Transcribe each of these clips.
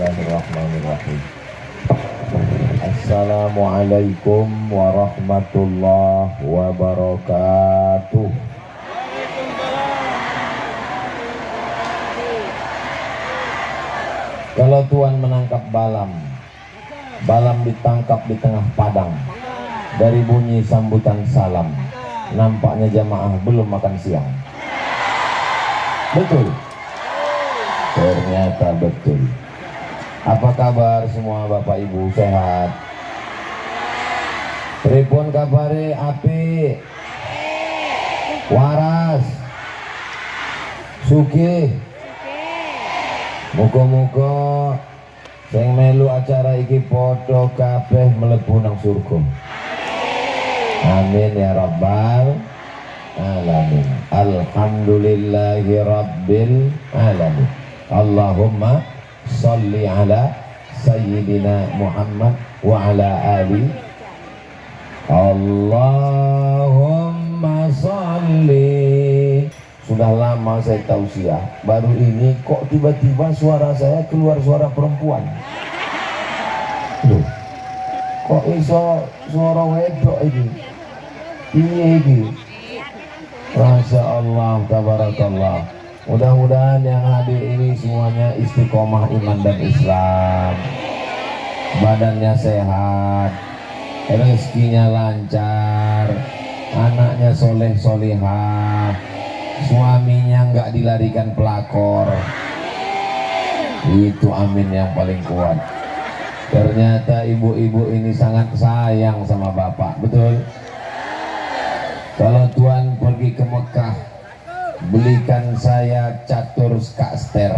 Bismillahirrahmanirrahim. Assalamualaikum warahmatullahi wabarakatuh. Kalau Tuhan menangkap Balam, Balam ditangkap di tengah padang. Dari bunyi sambutan salam, nampaknya jamaah belum makan siang. Betul? Ternyata betul. Apa kabar semua Bapak Ibu, sehat? Pripun kabare, apik? Waras? Sugih? Muga-muga sing melu acara iki padha kabeh mlebu nang surga. Amin ya rabbal alamin. Alhamdulillahi rabbil alamin. Allahumma sholli ala sayyidina Muhammad wa ala ali. Allahumma sholli. Sudah lama saya tausiah, baru ini kok tiba-tiba suara saya keluar suara perempuan. Loh, kok iso suara wedok ini? Iya ini. Masya Allah, tabarakallah. Mudah-mudahan yang hadir ini semuanya istiqomah iman dan Islam, badannya sehat, rezekinya lancar, anaknya soleh solihah, suaminya nggak dilarikan pelakor. Itu amin yang paling kuat. Ternyata ibu-ibu ini sangat sayang sama bapak, betul? Kalau Tuhan pergi ke Mekah, belikan saya catur skaster.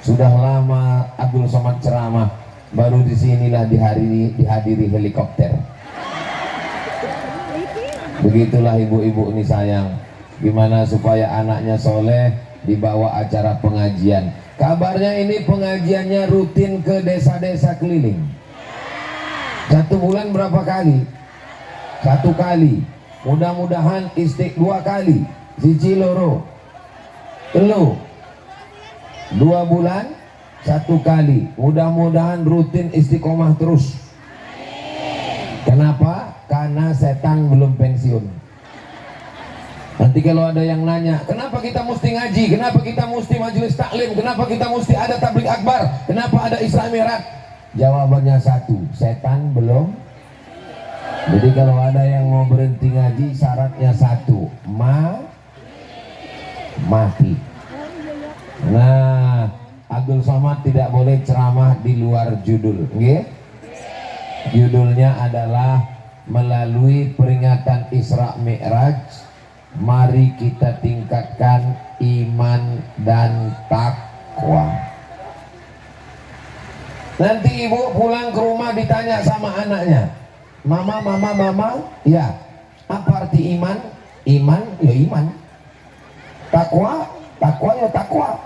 Sudah lama Abdul Somad ceramah, baru disinilah dihadiri helikopter. Begitulah ibu-ibu ini sayang. Gimana supaya anaknya soleh, dibawa acara pengajian. Kabarnya ini pengajiannya rutin ke desa-desa keliling. 1 bulan berapa kali? 1 kali. Mudah-mudahan istiq 2 kali. Siji loro telu 2 bulan 1 kali. Mudah-mudahan rutin istiqomah terus. Kenapa? Karena setan belum pensiun. Nanti kalau ada yang nanya, kenapa kita mesti ngaji, kenapa kita mesti majelis taklim, kenapa kita mesti ada tabligh akbar, kenapa ada Isra Mi'raj? Jawabannya satu, setan belum. Jadi kalau ada yang mau berhenti ngaji, syaratnya satu, mati. Nah, Abdul Somad tidak boleh ceramah di luar judul, nggih? Judulnya adalah melalui peringatan Isra Mi'raj, mari kita tingkatkan iman dan takwa. Nanti ibu pulang ke rumah ditanya sama anaknya, mama, ya, apa arti iman? Iman, ya iman. Takwa, ya takwa.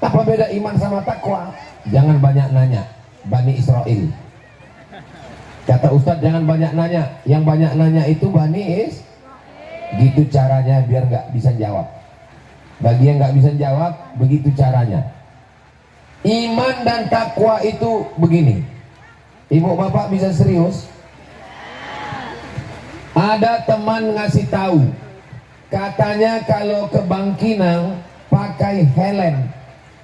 Apa beda iman sama takwa? Jangan banyak nanya, Bani Israel. Kata Ustadz jangan banyak nanya, yang banyak nanya itu Bani Israel. Gitu caranya biar nggak bisa jawab. Bagi yang nggak bisa jawab, begitu caranya. Iman dan takwa itu begini. Ibu bapak bisa serius? Ada teman ngasih tahu, katanya kalau ke Bangkinang pakai helm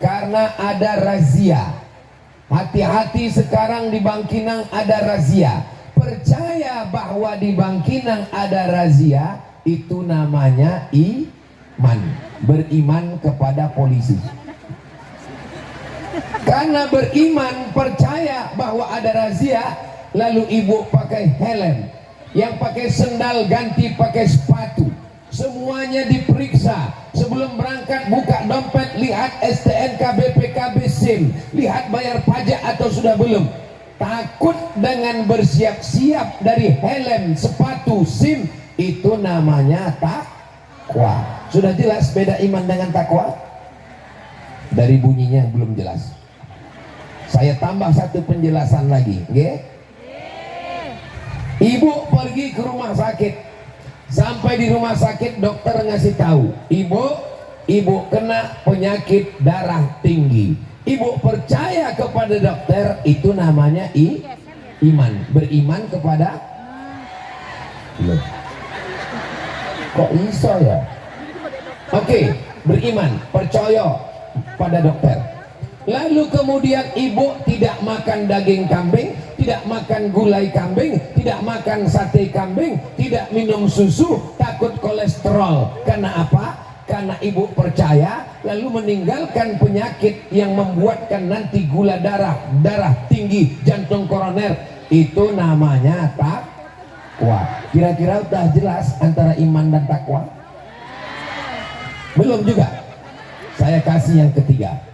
karena ada razia. Hati-hati sekarang di Bangkinang ada razia. Percaya bahwa di Bangkinang ada razia, itu namanya iman. Beriman kepada polisi. Karena beriman, percaya bahwa ada razia, lalu ibu pakai helm, yang pakai sendal ganti pakai sepatu, semuanya diperiksa. Sebelum berangkat buka dompet, lihat STNK, BPKB, SIM, lihat bayar pajak atau sudah belum. Takut dengan bersiap-siap dari helm, sepatu, SIM, itu namanya takwa. Sudah jelas beda iman dengan takwa? Dari bunyinya belum jelas. Saya tambah satu penjelasan lagi, okay? Ibu pergi ke rumah sakit, sampai di rumah sakit dokter ngasih tahu, ibu kena penyakit darah tinggi, Ibu percaya kepada dokter, itu namanya iman. Beriman kepada loh. Kok iso ya? Oke, beriman, percaya pada dokter. Lalu kemudian ibu tidak makan daging kambing, tidak makan gulai kambing, tidak makan sate kambing, tidak minum susu, takut kolesterol. Karena apa? Karena ibu percaya, lalu meninggalkan penyakit yang membuatkan nanti gula darah, darah tinggi, jantung koroner. Itu namanya takwa. Kira-kira udah jelas antara iman dan takwa? Belum juga. Saya kasih yang ketiga.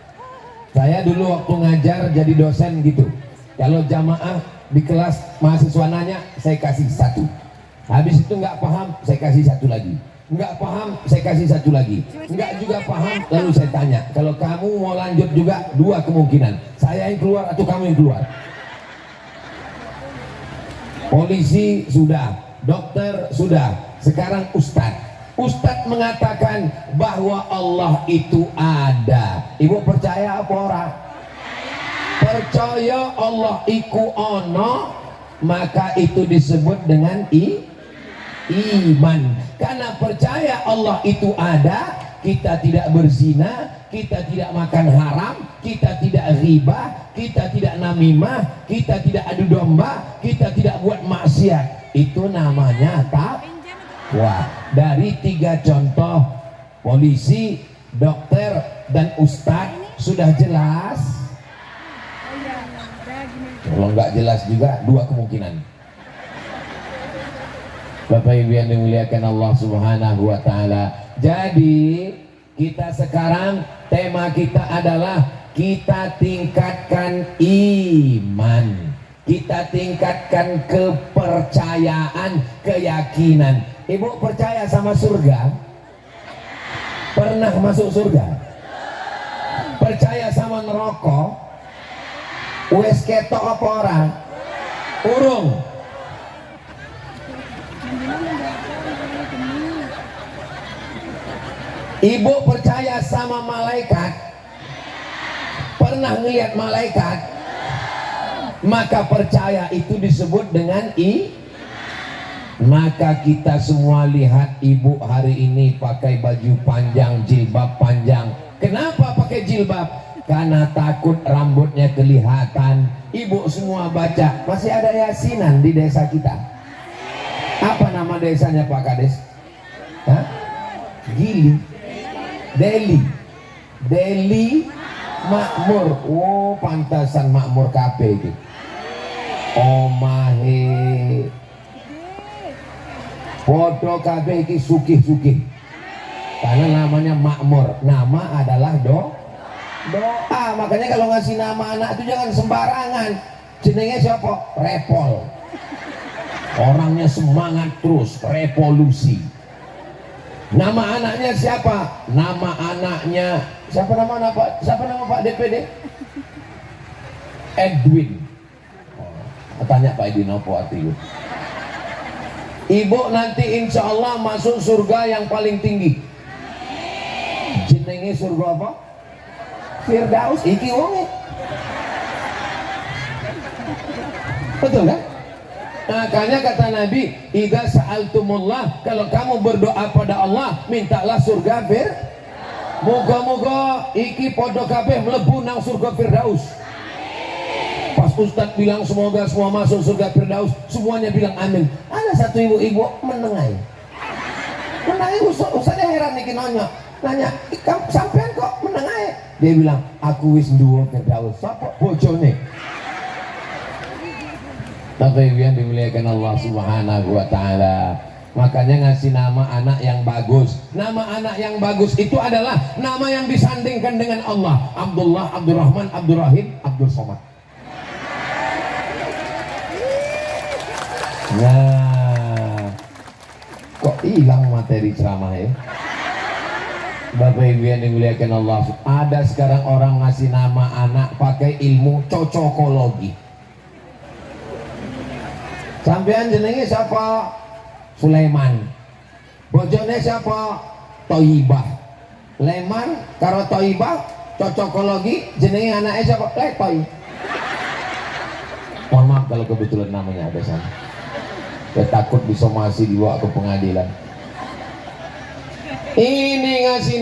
Saya dulu waktu ngajar jadi dosen gitu, kalau jamaah di kelas mahasiswa nanya, saya kasih satu. Habis itu nggak paham, saya kasih satu lagi. Nggak paham, saya kasih satu lagi. Nggak juga paham, lalu saya tanya, kalau kamu mau lanjut juga, dua kemungkinan, saya yang keluar atau kamu yang keluar. Polisi sudah, dokter sudah, sekarang ustadz. Ustadz mengatakan bahwa Allah itu ada. Ibu percaya apa orang? Percaya Allah iku ono, maka itu disebut dengan iman. Karena percaya Allah itu ada, kita tidak berzina, kita tidak makan haram, kita tidak riba, kita tidak namimah, kita tidak adu domba, kita tidak buat maksiat. Itu namanya takwa. Dari tiga contoh, polisi, dokter, dan ustadz, sudah jelas? Kalau nggak jelas juga, dua kemungkinan. Bapak Ibu yang dimuliakan Allah Subhanahu wa Ta'ala. Jadi kita sekarang, tema kita adalah kita tingkatkan iman, kita tingkatkan kepercayaan, keyakinan. Ibu percaya sama surga? Pernah masuk surga? Percaya sama neraka? Wes ketok apa orang? Urung. Ibu percaya sama malaikat? Pernah ngelihat malaikat? Maka percaya itu disebut dengan Maka kita semua lihat ibu hari ini pakai baju panjang, jilbab panjang. Kenapa pakai jilbab? Karena takut rambutnya kelihatan. Ibu semua baca, masih ada yasinan di desa kita. Apa nama desanya Pak Kades? Hah? Gili, Deli Makmur. Oh, pantasan makmur kabeh iki. Omahe podo kabeh iki sugih-sugih. Karena namanya makmur. Nama adalah doa. Makanya kalau ngasih nama anak itu jangan sembarangan. Jenenge siapa? Repol. Orangnya semangat terus, revolusi. Nama anaknya siapa? Nama anaknya siapa nama Pak DPD? Edwin. Tanya Pak Edwin apa artinya? Ibu nanti insya Allah masuk surga yang paling tinggi. Jenenge surga apa? Firdaus. Iki wonge. Betul kan? Makanya kata Nabi, idza sa'altumullah, kalau kamu berdoa pada Allah, mintalah surga moga-moga iki podo kabeh mlebu nang surga Firdaus. Pas Ustadz bilang semoga semua masuk surga Firdaus, semuanya bilang amin. Ada satu ibu-ibu menengai. Ustadz heran nih nanya, sampean kok menengai? Dia bilang, aku wis nduwe Firdaus. Sapa bojone? Bapak Ibu yang dimuliakan Allah Subhanahu wa Ta'ala. Makanya ngasih nama anak yang bagus. Nama anak yang bagus itu adalah nama yang disandingkan dengan Allah. Abdullah, Abdurrahman, Abdurrahim, Abdul Somad. Nah, kok hilang materi ceramah ya? Bapak Ibu yang dimuliakan Allah, ada sekarang orang ngasih nama anak pakai ilmu cocokologi. Sampean jenenge siapa? Sulaiman. Bojone siapa? Toibah. Leman karo Toibah cocokologi jenenge anaknya siapa? Letoy. Mohon maaf kalau kebetulan namanya ada sana. Saya takut disomasi dibawa ke pengadilan. Ini ngasih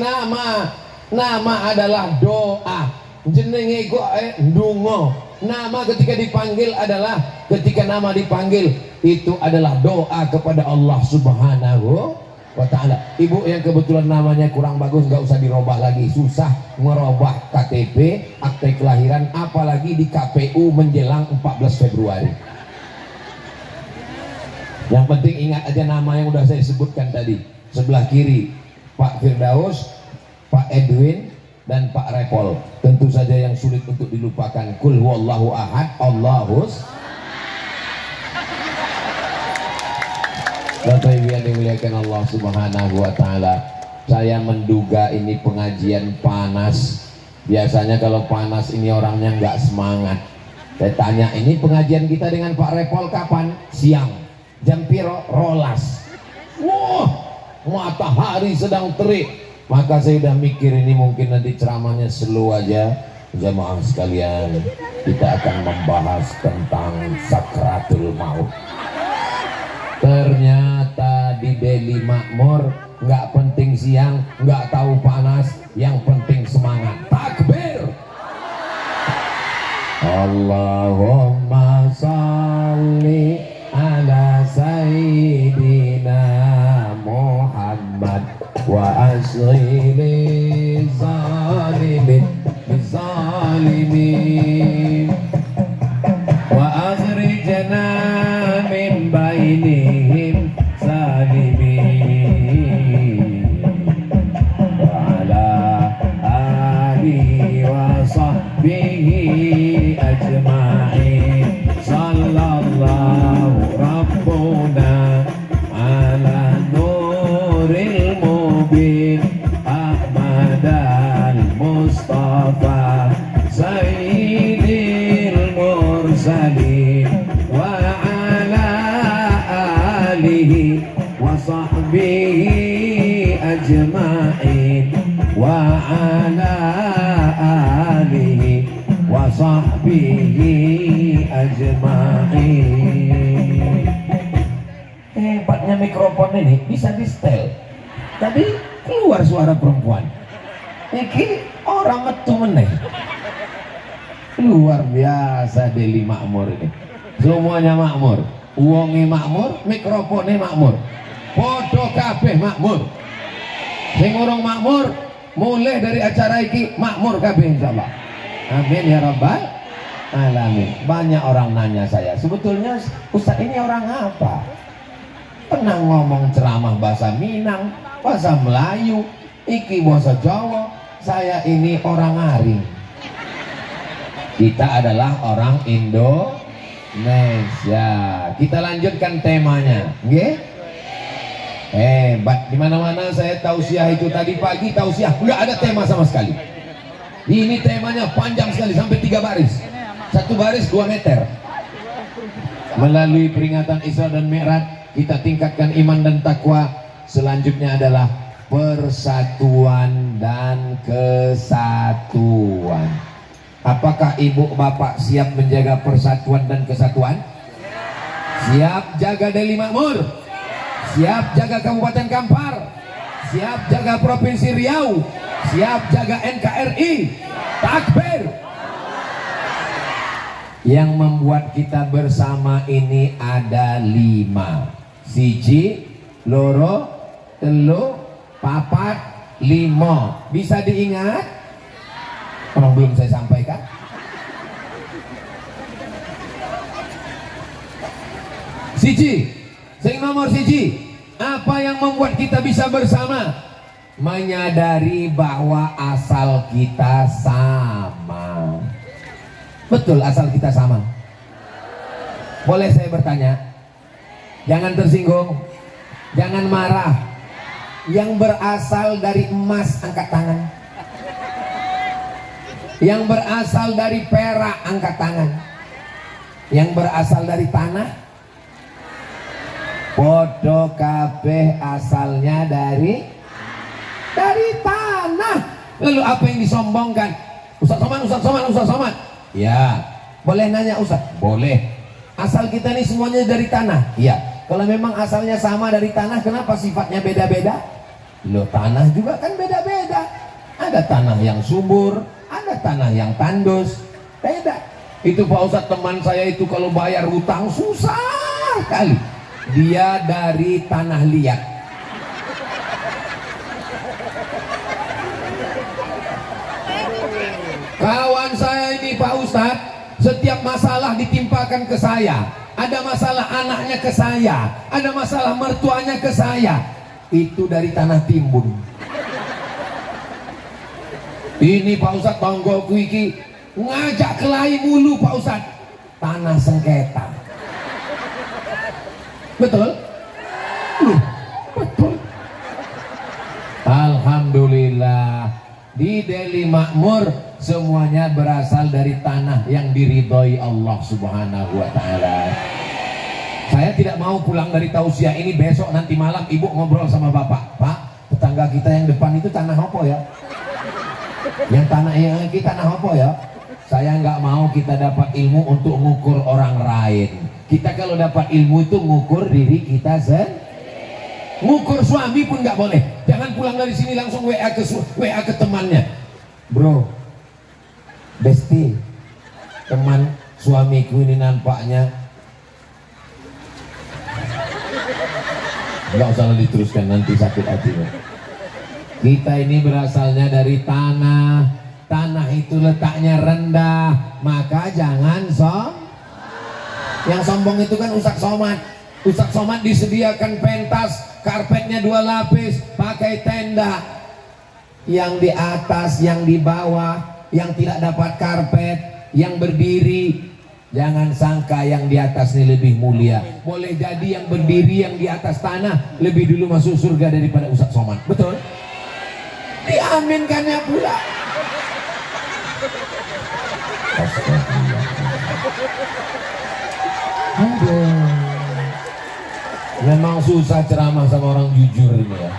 nama adalah doa. Jenenge gua ndonga. Nama ketika dipanggil adalah ketika nama dipanggil itu adalah doa kepada Allah Subhanahu wa ta'ala. Ibu yang kebetulan namanya kurang bagus nggak usah dirubah lagi, susah merubah KTP, akte kelahiran, apalagi di KPU menjelang 14 Februari. Yang penting ingat aja nama yang udah saya sebutkan tadi. Sebelah kiri Pak Firdaus, Pak Edwin, dan Pak Repol. Tentu saja yang sulit untuk dilupakan, Kul huwallahu ahad, Allahus. Bapak Ibu yang dimuliakan Allah Subhanahu wa ta'ala, saya menduga ini pengajian panas. Biasanya kalau panas ini orangnya nggak semangat. Saya tanya, ini pengajian kita dengan Pak Repol kapan? Siang. Jam piro? Rolas. Wah, matahari sedang terik. Maka saya udah mikir ini mungkin nanti ceramahnya slow aja. Jamaah sekalian, kita akan membahas tentang sakratul maut. Ternyata di Deli Makmur nggak penting siang, nggak tahu panas, yang penting semangat. Takbir. Allahumma salli ala sayyidina Muhammad wa asghili zalimin bizalimin wa akhrijna min bainihim salimin wa ala alihi wa sahbihi ajma'in sallallahu rabbuna ala nuril mubin Ahmad al-Mustafa sayyidil mursalin wa ala alihi wa sahbihi ajma'in wa ala alihi wa sahbihi ajma'in. Hebatnya mikrofon ini bisa di setel, tapi keluar suara perempuan. Ini orang metu meneh. Luar biasa Deli Makmur ini. Semuanya makmur, uangnya makmur, mikrofonnya makmur, podo kabeh makmur. Sing urung makmur, mulai dari acara iki makmur kabeh insyaallah. Amin ya rabbal alamin. Banyak orang nanya saya, sebetulnya Ustaz ini orang apa? Pernah ngomong ceramah bahasa Minang, bahasa Melayu, iki bahasa Jawa. Saya ini orang Aring. Kita adalah orang Indonesia. Kita lanjutkan temanya, nggih? Hebat. Di mana-mana saya tausiah itu tadi pagi tausiah, nggak ada tema sama sekali. Ini temanya panjang sekali sampai 3 baris. Satu baris 2 meter. Melalui peringatan Isra dan Mi'raj, kita tingkatkan iman dan takwa. Selanjutnya adalah persatuan dan kesatuan. Apakah ibu bapak siap menjaga persatuan dan kesatuan? Siap jaga Deli Makmur? Siap jaga Kabupaten Kampar? Siap jaga Provinsi Riau? Siap jaga NKRI? Takbir! Yang membuat kita bersama ini ada 5. Siji, loro, telu, papat, 5. Bisa diingat? Orang belum saya sampaikan. Siji, sing nomor siji, apa yang membuat kita bisa bersama? Menyadari bahwa asal kita sama. Betul asal kita sama? Boleh saya bertanya? Jangan tersinggung, jangan marah. Yang berasal dari emas angkat tangan. Yang berasal dari perak angkat tangan. Yang berasal dari tanah, podo kabeh asalnya dari tanah. Lalu apa yang disombongkan? Ustaz Somad, Ustaz Somad, Ustaz Somad. Ya, boleh nanya Ustaz? Boleh. Asal kita nih semuanya dari tanah? Iya. Kalau memang asalnya sama dari tanah, kenapa sifatnya beda-beda? Loh, tanah juga kan beda-beda. Ada tanah yang subur, ada tanah yang tandus, beda. Itu Pak Ustadz, teman saya itu kalau bayar hutang susah kali. Dia dari tanah liat. Kawan saya ini Pak Ustadz, setiap masalah ditimpakan ke saya. Ada masalah anaknya ke saya, ada masalah mertuanya ke saya. Itu dari tanah timbun. Ini Pak Ustadz, tonggoku iki ngajak kelahi mulu Pak Ustadz. Tanah sengketa. Betul? Betul. Alhamdulillah, di Deli Makmur semuanya berasal dari tanah yang diridhoi Allah Subhanahu wa Ta'ala. Saya tidak mau pulang dari tausiah ini besok nanti malam ibu ngobrol sama bapak. Pak, tetangga kita yang depan itu tanah apa ya? Yang tanah yang kita tanah apa ya? Saya nggak mau kita dapat ilmu untuk ngukur orang lain. Kita kalau dapat ilmu itu ngukur diri kita sendiri. Ngukur suami pun nggak boleh. Jangan pulang dari sini langsung WA ke temannya. Bro, Besti, teman suamiku ini nampaknya. Nggak usah diteruskan, nanti sakit hati. Kita ini berasalnya dari tanah. Tanah itu letaknya rendah, maka jangan Yang sombong itu kan Ustaz Somad. Ustaz Somad disediakan pentas, karpetnya 2 lapis, pakai tenda. Yang di atas, yang di bawah, yang tidak dapat karpet, yang berdiri. Jangan sangka yang di atas ini lebih mulia. Boleh jadi yang berdiri, yang di atas tanah lebih dulu masuk surga daripada Ustaz Somad. Betul? Diaminkannya pula. Memang susah ceramah sama orang jujur ini ya.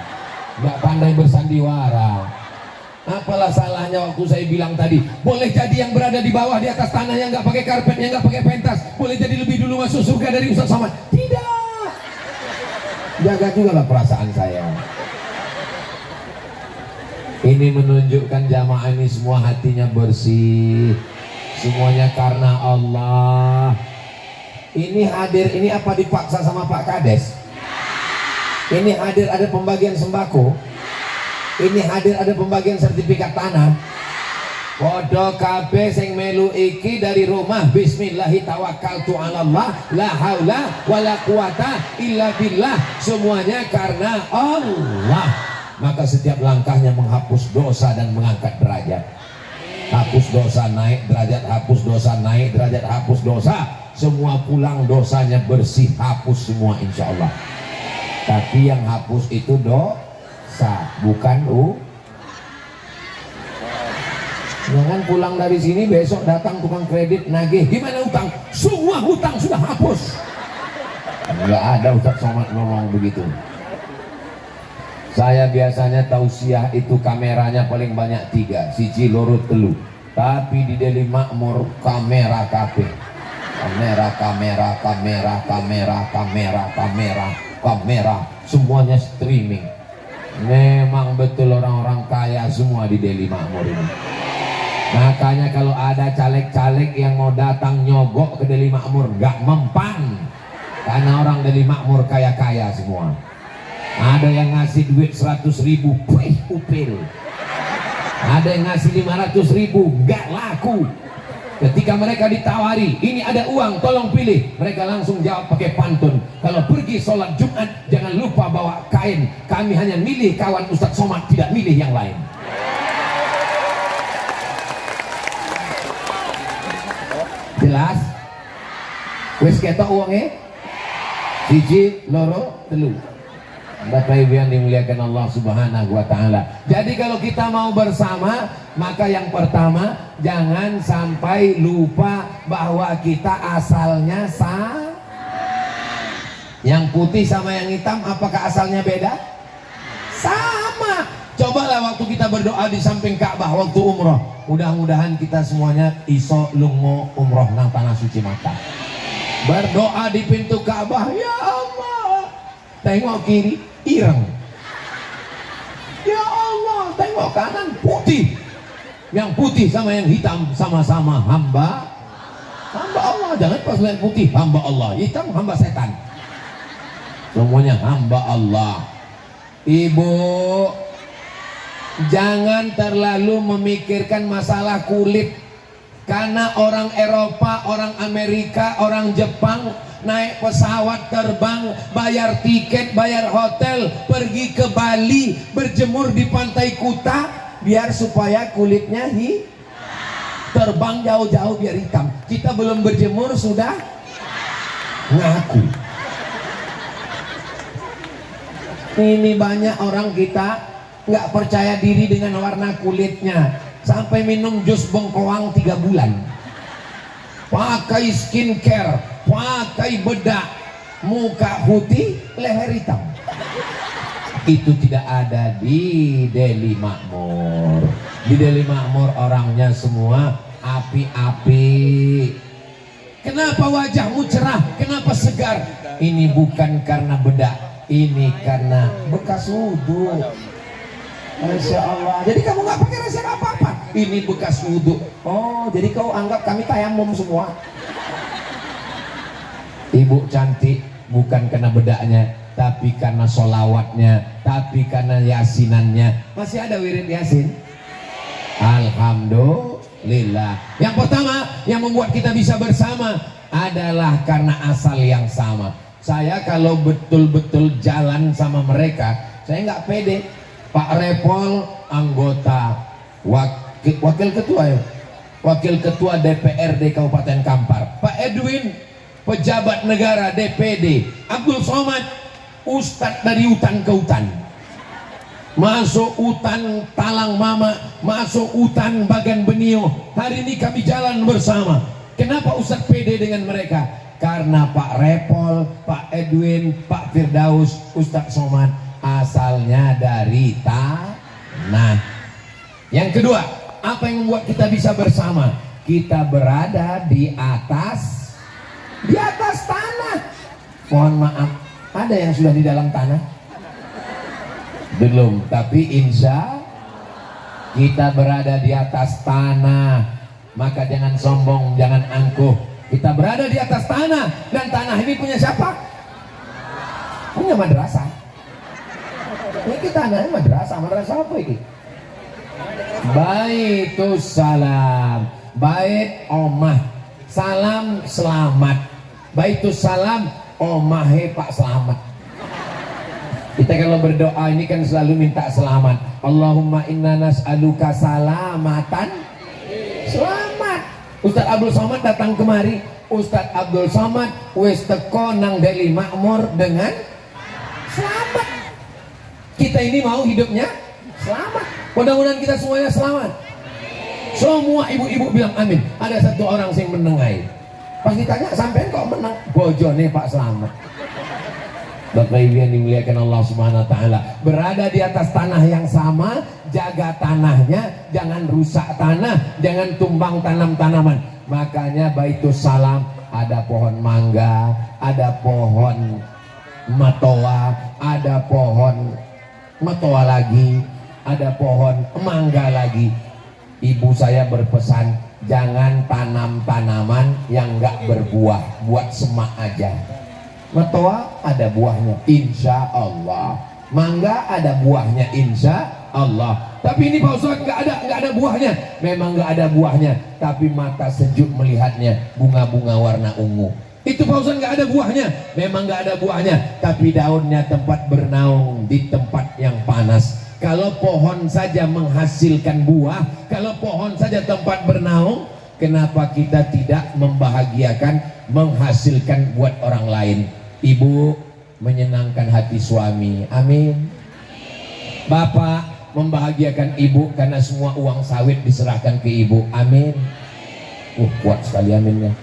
Nggak pandai bersandiwara. Apalah salahnya waktu saya bilang tadi, boleh jadi yang berada di bawah di atas tanah yang nggak pakai karpet, yang nggak pakai pentas, boleh jadi lebih dulu masuk surga dari Ustaz Somad. Tidak. Jaga juga lah perasaan saya. Ini menunjukkan jamaah ini semua hatinya bersih, semuanya karena Allah. Ini hadir, ini apa dipaksa sama Pak Kades? Ini hadir ada pembagian sembako. Ini hadir ada pembagian sertifikat tanah. Podo kabeh sing melu iki dari rumah bismillahi tawakkaltu 'ala Allah la haula wala quwata illa billah, semuanya karena Allah. Maka setiap langkahnya menghapus dosa dan mengangkat derajat. Hapus dosa naik derajat, hapus dosa naik derajat, hapus dosa. Semua pulang dosanya bersih, hapus semua insya Allah. Tapi yang hapus itu dosa, bukan Jangan pulang dari sini besok datang tukang kredit nagih. Gimana utang? Semua hutang sudah hapus. Enggak ada Ustaz Somad ngomong begitu. Saya biasanya tausiah itu kameranya paling banyak 3, siji loro telu. Tapi di Deli Makmur kamera kabeh. Kamera, semuanya streaming. Memang betul orang-orang kaya semua di Deli Makmur ini. Makanya kalau ada caleg-caleg yang mau datang nyogok ke Deli Makmur nggak mempan, karena orang Deli Makmur kaya-kaya semua. Ada yang ngasih duit 100.000, upil. Ada yang ngasih 500.000, nggak laku. Ketika mereka ditawari, ini ada uang, tolong pilih, mereka langsung jawab pakai pantun. Kalau pergi sholat Jumat, jangan lupa bawa kain. Kami hanya milih kawan Ustaz Somad, tidak milih yang lain. Jelas? Wes ketok uangnya? Siji, loro, telu. Bapak Ibu yang dimuliakan Allah Subhanahu wa Ta'ala. Jadi kalau kita mau bersama, maka yang pertama jangan sampai lupa bahwa kita asalnya sama. Yang putih sama yang hitam apakah asalnya beda? Sama. Coba Cobalah waktu kita berdoa di samping Ka'bah waktu umroh. Mudah-mudahan kita semuanya iso lungo umroh nang tanah suci Makkah. Berdoa di pintu Ka'bah, ya Allah. Tengok kiri, ireng. Ya Allah, tengok kanan, putih. Yang putih sama yang hitam sama-sama hamba Allah. Jangan pas lihat putih hamba Allah, hitam hamba setan. Semuanya hamba Allah. Ibu, jangan terlalu memikirkan masalah kulit. Karena orang Eropa, orang Amerika, orang Jepang naik pesawat terbang, bayar tiket, bayar hotel, pergi ke Bali, berjemur di pantai Kuta biar supaya kulitnya terbang jauh-jauh biar hitam. Kita belum berjemur sudah ngaku. Ini banyak orang kita nggak percaya diri dengan warna kulitnya, sampai minum jus bengkoang 3 bulan, pakai skincare, pakai bedak, muka putih, leher hitam. Itu tidak ada di Deli Makmur. Di Deli Makmur orangnya semua api-api. Kenapa wajahmu cerah? Kenapa segar? Ini bukan karena bedak, ini karena bekas wudhu. Masya Allah. Jadi kamu nggak pakai resep apa-apa. Ini bekas wudhu. Oh, jadi kau anggap kami tayamum semua. Ibu cantik bukan karena bedaknya, tapi karena solawatnya, tapi karena yasinannya. Masih ada wirid yasin? Alhamdulillah. Yang pertama yang membuat kita bisa bersama adalah karena asal yang sama. Saya kalau betul-betul jalan sama mereka, saya nggak pede. Pak Repol anggota wakil ketua ya, wakil ketua DPRD Kabupaten Kampar. Pak Edwin pejabat negara DPD. Abdul Somad ustadz dari hutan ke hutan, masuk hutan Talang Mama, masuk hutan Bagan Benio. Hari ini kami jalan bersama. Kenapa Ustadz pede dengan mereka? Karena Pak Repol, Pak Edwin, Pak Firdaus, Ustadz Somad asalnya dari tanah. Yang kedua, apa yang membuat kita bisa bersama? Kita berada di atas tanah. Mohon maaf, ada yang sudah di dalam tanah? Belum, tapi insya kita berada di atas tanah. Maka jangan sombong, jangan angkuh. Kita berada di atas tanah, dan tanah ini punya siapa? Punya madrasah. Ini kita tanahnya madrasah. Madrasah apa ini? Baitussalam, bait omah, salam selamat. Baitussalam, omahe Pak Selamat. Kita kalau berdoa ini kan selalu minta selamat. Allahumma inna nas'aluka salamatan, selamat. Ustadz Abdul Somad datang kemari. Ustadz Abdul Somad wis teko nang Deli Makmur dengan selamat. Kita ini mau hidupnya selamat. Mudah-mudahan kita semuanya selamat. Semua ibu-ibu bilang amin. Ada satu orang yang menengai. Pas ditanya, sampean kok menang? Bojone Pak Selamat. Bapak Ibu yang dimuliakan Allah Subhanahu wa taala, berada di atas tanah yang sama, jaga tanahnya, jangan rusak tanah, jangan tumbang tanam-tanaman. Makanya Baitussalam ada pohon mangga, ada pohon matoa, ada pohon matoa lagi, ada pohon mangga lagi. Ibu saya berpesan, jangan tanam tanaman yang enggak berbuah, buat semak aja. Matoa ada buahnya, insya Allah. Mangga ada buahnya, insya Allah. Tapi ini Pak Ustadz nggak ada buahnya. Memang nggak ada buahnya, tapi mata sejuk melihatnya, bunga-bunga warna ungu. Itu Pak Ustadz nggak ada buahnya. Memang nggak ada buahnya, tapi daunnya tempat bernaung di tempat yang panas. Kalau pohon saja menghasilkan buah, kalau pohon saja tempat bernaung, kenapa kita tidak membahagiakan, menghasilkan buat orang lain? Ibu menyenangkan hati suami, amin. Bapak membahagiakan ibu karena semua uang sawit diserahkan ke ibu, amin. Kuat sekali aminnya.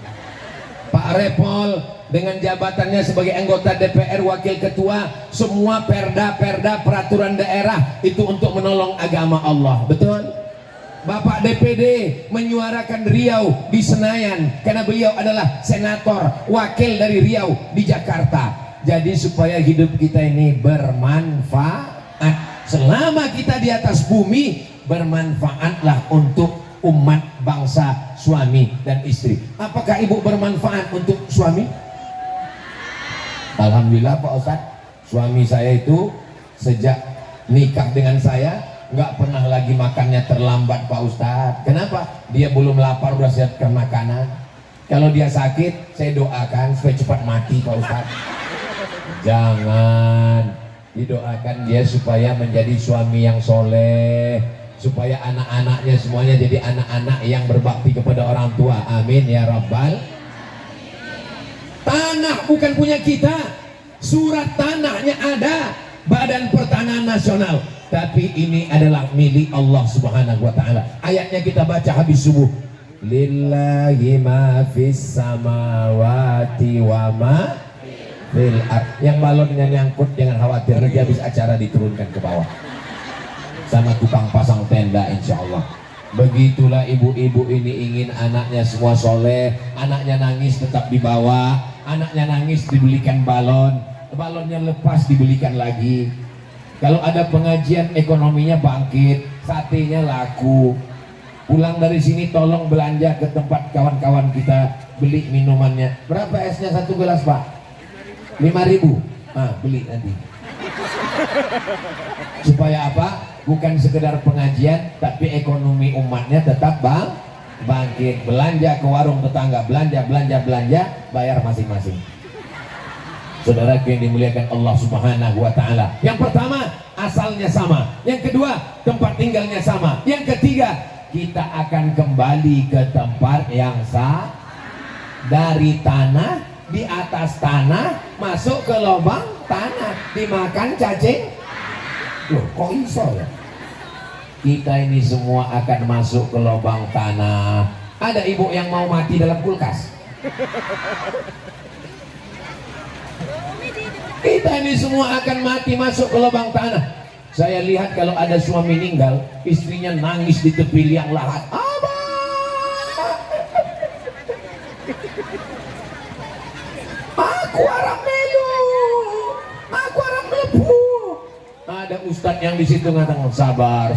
Pak Repol dengan jabatannya sebagai anggota DPR, wakil ketua, semua perda-perda peraturan daerah itu untuk menolong agama Allah. Betul? Bapak DPD menyuarakan Riau di Senayan karena beliau adalah senator wakil dari Riau di Jakarta. Jadi supaya hidup kita ini bermanfaat, selama kita di atas bumi, bermanfaatlah untuk umat bangsa, suami dan istri. Apakah ibu bermanfaat untuk suami? Alhamdulillah Pak Ustadz, suami saya itu sejak nikah dengan saya nggak pernah lagi makannya terlambat Pak Ustadz. Kenapa? Dia belum lapar udah siapkan makanan. Kalau dia sakit, saya doakan supaya cepat mati Pak Ustadz. Jangan, didoakan dia supaya menjadi suami yang soleh, supaya anak-anaknya semuanya jadi anak-anak yang berbakti kepada orang tua. Amin ya Rabbal. Tanah bukan punya kita, surat tanahnya ada, Badan Pertanahan Nasional, tapi ini adalah milik Allah Subhanahu wa taala. Ayatnya kita baca habis subuh. Lillahi ma fis samawati wa ma fil ard. Yang balonnya nyangkut jangan khawatir, nanti habis acara diturunkan ke bawah sama tukang pasang tenda insya Allah. Begitulah ibu-ibu ini ingin anaknya semua soleh, anaknya nangis tetap dibawa, anaknya nangis dibelikan balon, balonnya lepas dibelikan lagi. Kalau ada pengajian ekonominya bangkit, satenya laku. Pulang dari sini tolong belanja ke tempat kawan-kawan kita, beli minumannya. Berapa esnya satu gelas Pak? 5.000. Ah, beli nanti. Supaya apa? Bukan sekedar pengajian, tapi ekonomi umatnya tetap bangkit. Belanja ke warung tetangga, belanja, bayar masing-masing. Saudara yang dimuliakan Allah Subhanahu wa taala. Yang pertama, asalnya sama. Yang kedua, tempat tinggalnya sama. Yang ketiga, kita akan kembali ke tempat yang sah. Dari tanah, di atas tanah, masuk ke lubang tanah, dimakan cacing. Loh, kok iso ya? Kita ini semua akan masuk ke lubang tanah. Ada ibu yang mau mati dalam kulkas? Kita ini semua akan mati masuk ke lubang tanah. Saya lihat kalau ada suami meninggal, istrinya nangis di tepi liang lahat. Abang, aku harap melu, aku harap melebu. Ada ustadz yang di situ ngatakan sabar.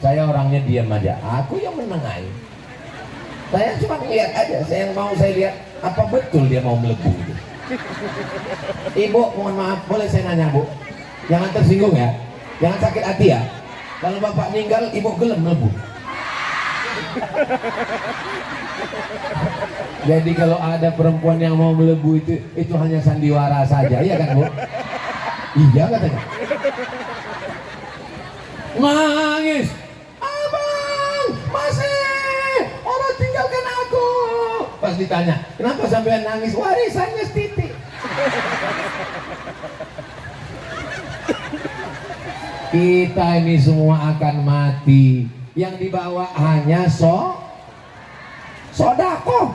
Saya orangnya diam aja. Aku yang menengahi. Saya cuma lihat aja. Saya lihat apa betul dia mau melebu. Ibu, mohon maaf, boleh saya nanya Bu? Jangan tersinggung ya, jangan sakit hati ya. Kalau bapak meninggal, ibu gelem melebu. Jadi kalau ada perempuan yang mau melebu itu hanya sandiwara saja, iya kan Bu? Iya katanya. Nangis, abang, masih, orang tinggalkan aku. Pas ditanya, kenapa sampean nangis? Warisannya setitik. Kita ini semua akan mati. Yang dibawa hanya sodako.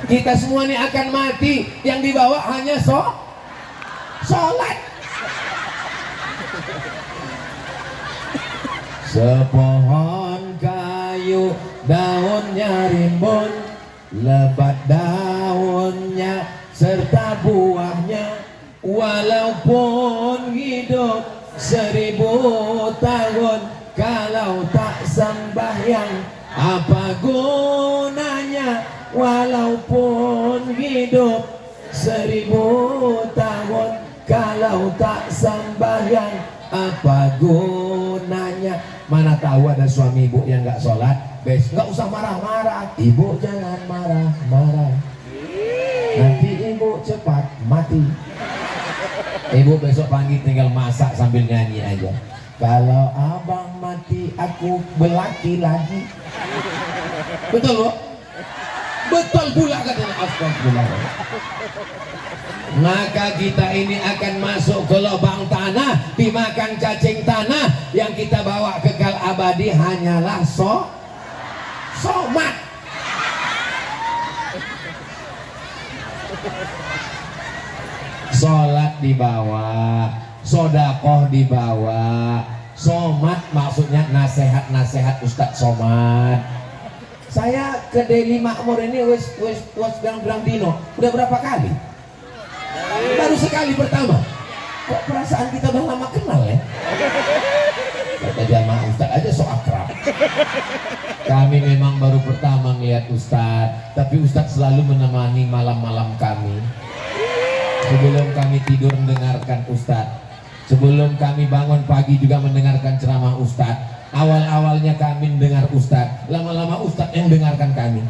Kita semua ini akan mati. Yang dibawa hanya sholat. Sepohon kayu daunnya rimbun, lebat daunnya serta buahnya, walaupun hidup 1000 tahun, kalau tak sembahyang apa gunanya? Walaupun hidup 1000 tahun, kalau tak sembahyang apa gunanya? Mana tahu ada suami ibu yang nggak sholat, nggak usah marah-marah. Ibu jangan marah-marah, nanti ibu cepat mati. Ibu besok pagi tinggal masak sambil nyanyi aja. Kalau abang mati aku belaki lagi. Betul Bu? Betul pula katanya. Astagfirullah. Maka kita ini akan masuk ke lubang tanah, dimakan cacing tanah. Yang kita bawa kekal abadi hanyalah somat. sholat dibawa, sodakoh dibawa, somat maksudnya nasihat-nasihat Ustadz Somad. Saya ke Daily Makmur ini wes bilang dino, udah berapa kali? Baru sekali pertama. Kok perasaan kita udah lama kenal ya? Kata jamaah Ustadz aja so akrab. Kami memang baru pertama ngeliat Ustadz, tapi Ustadz selalu menemani malam-malam kami. Sebelum kami tidur mendengarkan Ustadz, sebelum kami bangun pagi juga mendengarkan ceramah Ustadz. Awal-awalnya kami mendengar Ustadz, lama-lama Ustadz yang dengarkan kami.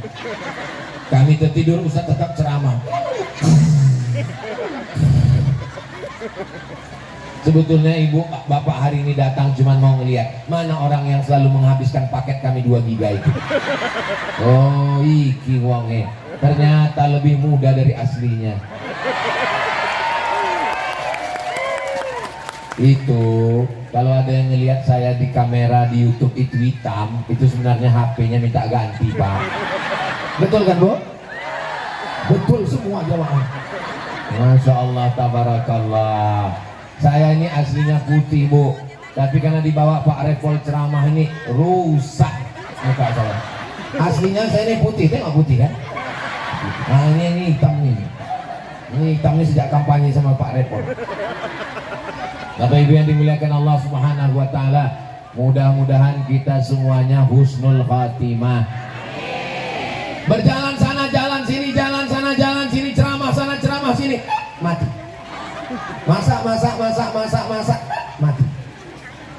Kami tertidur, Ustadz tetap ceramah. Sebetulnya ibu bapak hari ini datang cuma mau ngeliat mana orang yang selalu menghabiskan paket kami 2 giga itu. Oh iki wonge ternyata lebih muda dari aslinya. Itu kalau ada yang ngelihat saya di kamera di YouTube itu hitam, itu sebenarnya HP-nya minta ganti Pak. Betul kan Bu? Betul semua jamaah. Masya Allah tabarakallah. Saya ini aslinya putih Bu, tapi karena dibawa Pak Repol ceramah ini rusak muka saya. Aslinya saya ini putih, tengok putih kan? Nah ini hitam nih. Ini hitam nih sejak kampanye sama Pak Repol. Bapak Ibu yang dimuliakan Allah Subhanahu wa taala, mudah-mudahan kita semuanya husnul khatimah. Berjalan sana jalan sini, jalan sana jalan sini, ceramah sana ceramah sini, mati. Masak mati.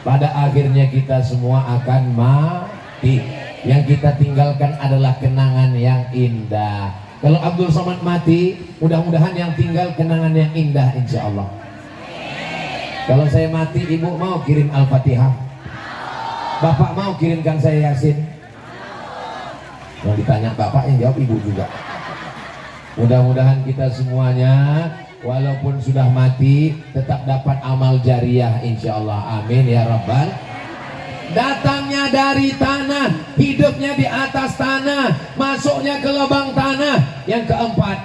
Pada akhirnya kita semua akan mati. Yang kita tinggalkan adalah kenangan yang indah. Kalau Abdul Somad mati, mudah-mudahan yang tinggal kenangan yang indah insya Allah. Kalau saya mati, ibu mau kirim Al-Fatihah? Bapak mau kirimkan saya Yasin? Yang ditanya bapak, yang jawab ibu juga. Mudah-mudahan kita semuanya walaupun sudah mati tetap dapat amal jariah insya Allah. Amin ya Rabbal. Datangnya dari tanah, hidupnya di atas tanah, masuknya ke lubang tanah. Yang keempat,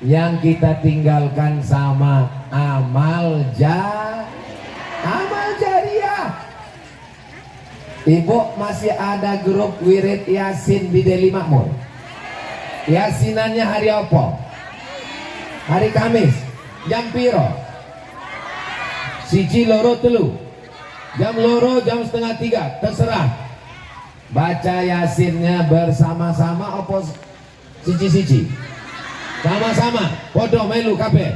yang kita tinggalkan sama amal jariah. Ibu masih ada grup wirid Yasin di Daily Makmur? Yasinannya hari apa? Hari Kamis. Jam piro? Siji loro telu. Jam loro, jam setengah 3, terserah. Baca Yasinnya bersama-sama apa siji-siji? Sama-sama. Podo melu kabeh.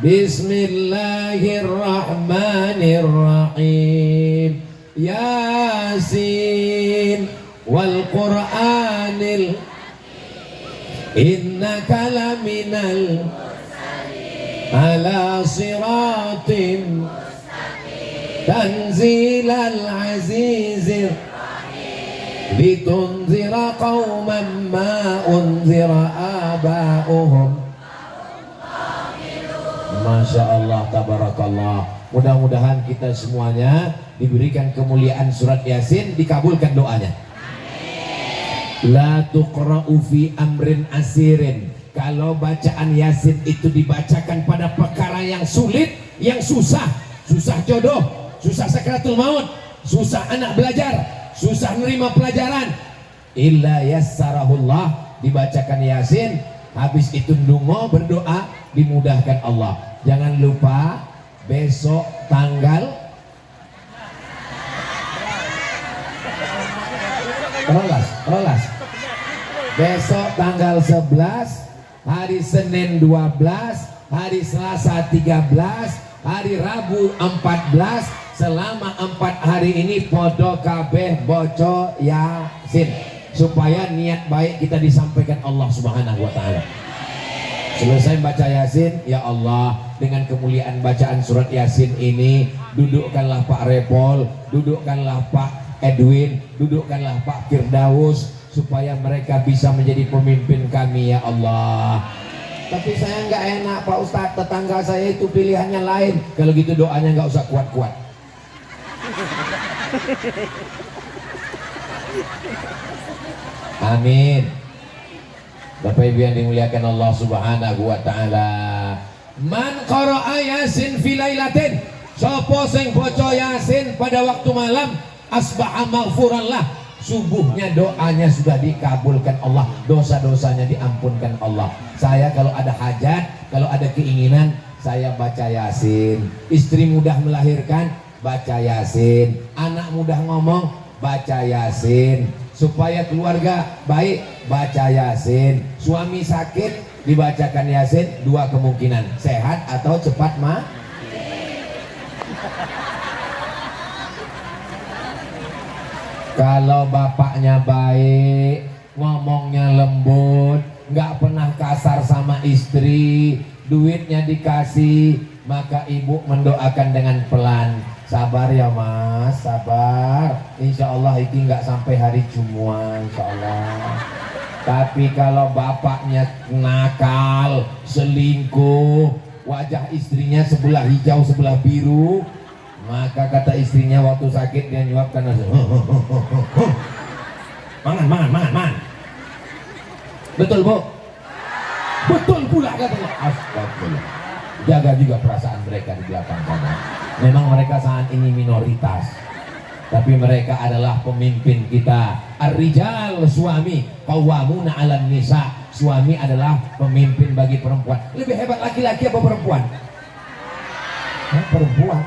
Bismillahirrahmanirrahim. Yasin wal Qur'anil innaka laminal ala siratim tanzilal azizir litunzira qauman ma unzira aba'uhum. Masya Allah tabarakallah. Mudah-mudahan kita semuanya diberikan kemuliaan surat Yasin, dikabulkan doanya. La tuqra'u fi amrin asirin. Kalau bacaan Yasin itu dibacakan pada perkara yang sulit, yang susah, susah jodoh, susah sakratul maut, susah anak belajar, susah nerima pelajaran, illa yassarahullah, dibacakan Yasin, habis itu ndonga berdoa, dimudahkan Allah. Jangan lupa besok tanggal rolas. Besok tanggal 11, hari Senin 12, hari Selasa 13, hari Rabu 14. Selama 4 hari ini podo kabeh boco Yasin, supaya niat baik kita disampaikan Allah Subhanahu wa taala. Selesai baca Yasin, ya Allah, dengan kemuliaan bacaan surat Yasin ini, dudukkanlah Pak Repol, dudukkanlah Pak Edwin, dudukkanlah Pak Firdaus, supaya mereka bisa menjadi pemimpin kami ya Allah. Tapi saya nggak enak Pak Ustadz, tetangga saya itu pilihannya lain. Kalau gitu doanya nggak usah kuat-kuat. Amin. Bapak Ibu yang dimuliakan Allah Subhanahu wa taala, Man qara'a yasin fi lailatin, sapa sing baca yasin pada waktu malam, asbaha maghfuran lah, subuhnya doanya sudah dikabulkan Allah, dosa-dosanya diampunkan Allah. Saya kalau ada hajat, kalau ada keinginan, saya baca yasin. Istri mudah melahirkan, baca yasin. Anak mudah ngomong, baca yasin. Supaya keluarga baik, baca yasin. Suami sakit, dibacakan yasin. Dua kemungkinan, sehat atau cepat mati. Kalau bapaknya baik, ngomongnya lembut, nggak pernah kasar sama istri, duitnya dikasih, maka ibu mendoakan dengan pelan. Sabar ya mas, sabar. Insya Allah ini nggak sampai hari Jumat, insya Allah. Tapi kalau bapaknya nakal, selingkuh, wajah istrinya sebelah hijau sebelah biru, maka kata istrinya waktu sakit dia nyuapkan nasi. Mangan. Betul bu? Betul pula katanya. Astagfirullah. Jaga juga perasaan mereka di belakang sana. Memang mereka saat ini minoritas, tapi mereka adalah pemimpin kita. Ar-rijal, suami, qawwamuna 'alan nisa. Suami adalah pemimpin bagi perempuan. Lebih hebat laki-laki apa perempuan? Perempuan.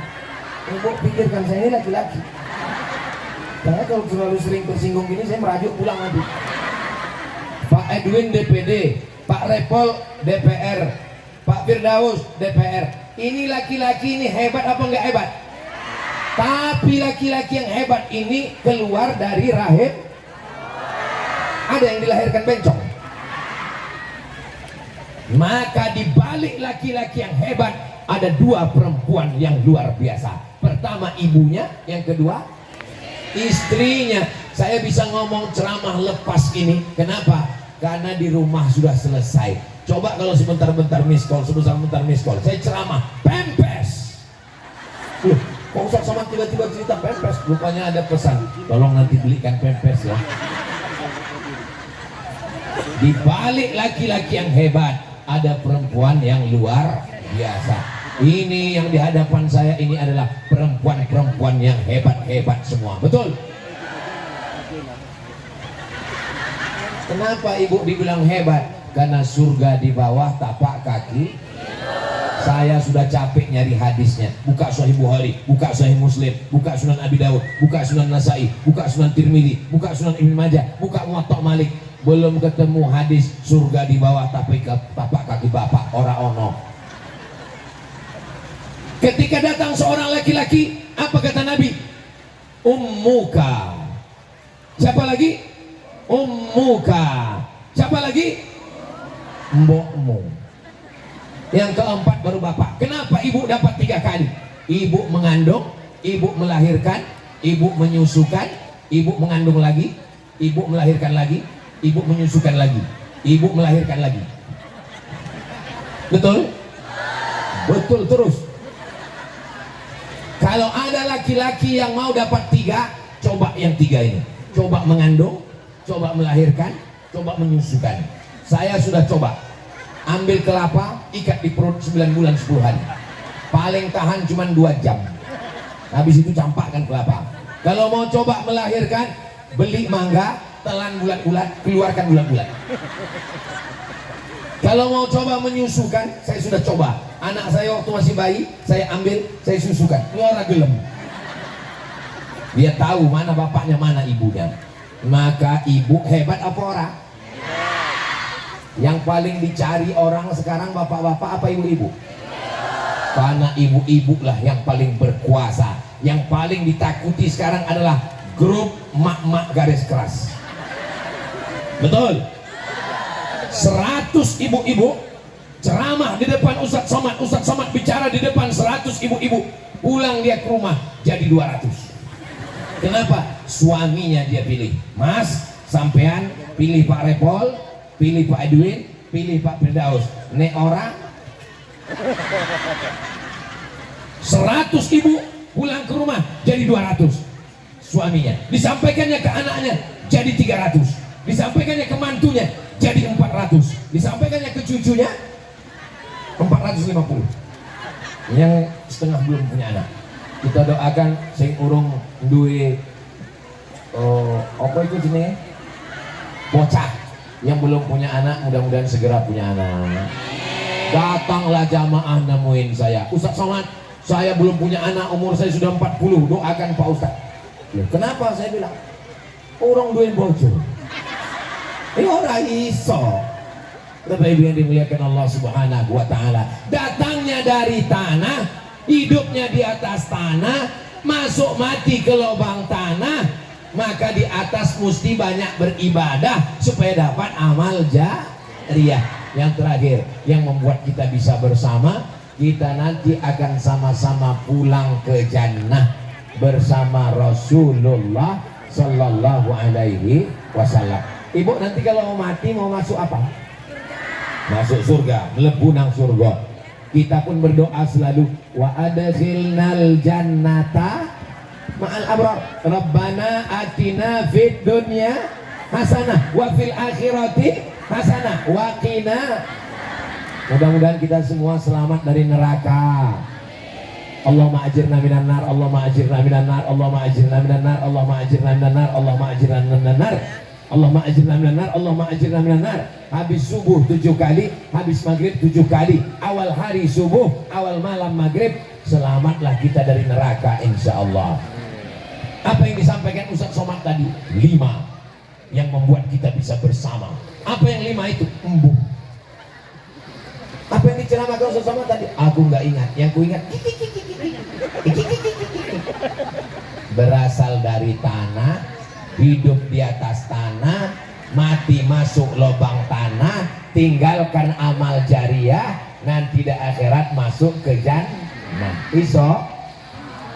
Ibu pikirkan saya ini laki-laki. Saya kalau terlalu sering tersinggung gini, saya merajuk pulang nanti. Pak Edwin DPD, Pak Repol DPR, Pak Firdaus DPR. Ini laki-laki ini hebat apa enggak hebat? Tapi laki-laki yang hebat ini keluar dari rahim. Ada yang dilahirkan bencong. Maka di balik laki-laki yang hebat ada dua perempuan yang luar biasa. Pertama ibunya, yang kedua istrinya. Saya bisa ngomong ceramah lepas ini. Kenapa? Karena di rumah sudah selesai. Coba kalau sebentar-bentar miss call, sebentar-bentar miss call, saya ceramah pempes. Kok Ustaz Somad tiba-tiba cerita pempes? Rupanya ada pesan, tolong nanti belikan pempes ya. Di balik laki-laki yang hebat ada perempuan yang luar biasa. Ini yang di hadapan saya ini adalah perempuan-perempuan yang hebat-hebat semua. Betul? Kenapa ibu dibilang hebat? Karena surga di bawah tapak kaki. Saya sudah capek nyari hadisnya. Buka Sahih Bukhari, buka Sahih Muslim, buka Sunan Abi Daud, buka Sunan Nasai, buka Sunan Tirmidzi, buka Sunan Ibnu Majah, buka Muwatta Malik. Belum ketemu hadis surga di bawah tapak kaki bapak ora ono. Ketika datang seorang laki-laki, apa kata Nabi? Ummuka. Siapa lagi? Ummuka. Siapa lagi? Mbokmu. Yang keempat baru bapak. Kenapa ibu dapat 3 kali? Ibu mengandung, ibu melahirkan, ibu menyusukan, ibu mengandung lagi, ibu melahirkan lagi, ibu menyusukan lagi, ibu melahirkan lagi. Betul? Betul terus. Kalau ada laki-laki yang mau dapat 3, coba yang 3 ini. Coba mengandung, coba melahirkan, coba menyusukan. Saya sudah coba. Ambil kelapa, ikat di perut 9 bulan 10 hari. Paling tahan cuma 2 jam. Habis itu campakkan kelapa. Kalau mau coba melahirkan, beli mangga, telan bulat-bulat, keluarkan bulat-bulat. Kalau mau coba menyusukan, saya sudah coba. Anak saya waktu masih bayi, saya ambil, saya susukan. Keluar gelem. Dia tahu mana bapaknya, mana ibunya. Maka ibu hebat apa orang? Yang paling dicari orang sekarang bapak-bapak apa ibu-ibu? Karena ibu-ibu lah yang paling berkuasa. Yang paling ditakuti sekarang adalah grup mak-mak garis keras. Betul? 100 ibu-ibu ceramah di depan Ustaz Somad bicara di depan 100 ibu-ibu, pulang dia ke rumah jadi 200. Kenapa? Suaminya dia pilih. Mas, sampean pilih Pak Repol, pilih Pak Edwin, pilih Pak Firdaus. Nek orang 100 ibu pulang ke rumah jadi 200. Suaminya disampaikannya ke anaknya jadi 300, disampaikannya ke mantunya jadi 400, disampaikannya ke cucunya 450 yang setengah belum punya anak. Kita doakan sing urung duwe apa itu jenis bocah yang belum punya anak, mudah-mudahan segera punya anak. Datanglah jamaah nemuin saya, Ustaz Somad, saya belum punya anak, umur saya sudah 40, doakan Pak Ustaz. Loh, kenapa? Saya bilang orang duwe bojo ini orang iso. Bapak Ibu yang dimuliakan Allah Subhanahu wa Ta'ala, datangnya dari tanah, hidupnya di atas tanah, masuk mati ke lubang tanah, maka di atas mesti banyak beribadah supaya dapat amal jariyah. Yang terakhir yang membuat kita bisa bersama, kita nanti akan sama-sama pulang ke jannah bersama Rasulullah Sallallahu Alaihi Wasallam. Ibu nanti kalau mau mati mau masuk apa? Masuk surga, mlebu nang surga. Kita pun berdoa selalu, wa adkhilnal jannata ma'al abrar. Rabbana atina fid dunya hasanah wa fil akhirati hasanah wa qina. Mudah-mudahan kita semua selamat dari neraka. Allahumma ajirna minan nar, Allahumma ajirna minan nar, Allahumma ajirna minan nar, Allahumma ajirna minan nar, Allahumma ajirna minan nar, Allahumma ajirna minan nar, Allahumma ajirna minan nar. Habis subuh 7 kali, habis maghrib 7 kali, awal hari subuh, awal malam maghrib. Selamatlah kita dari neraka insyaallah. Apa yang disampaikan Ustaz Somad tadi? 5 yang membuat kita bisa bersama. Apa yang 5 itu? Embung. Apa yang diceramahkan Ustaz Somad tadi? Aku nggak ingat. Yang ku ingat berasal dari tanah, hidup di atas tanah, mati masuk lubang tanah, tinggalkan amal jariyah, nanti di akhirat masuk ke jannah. Iso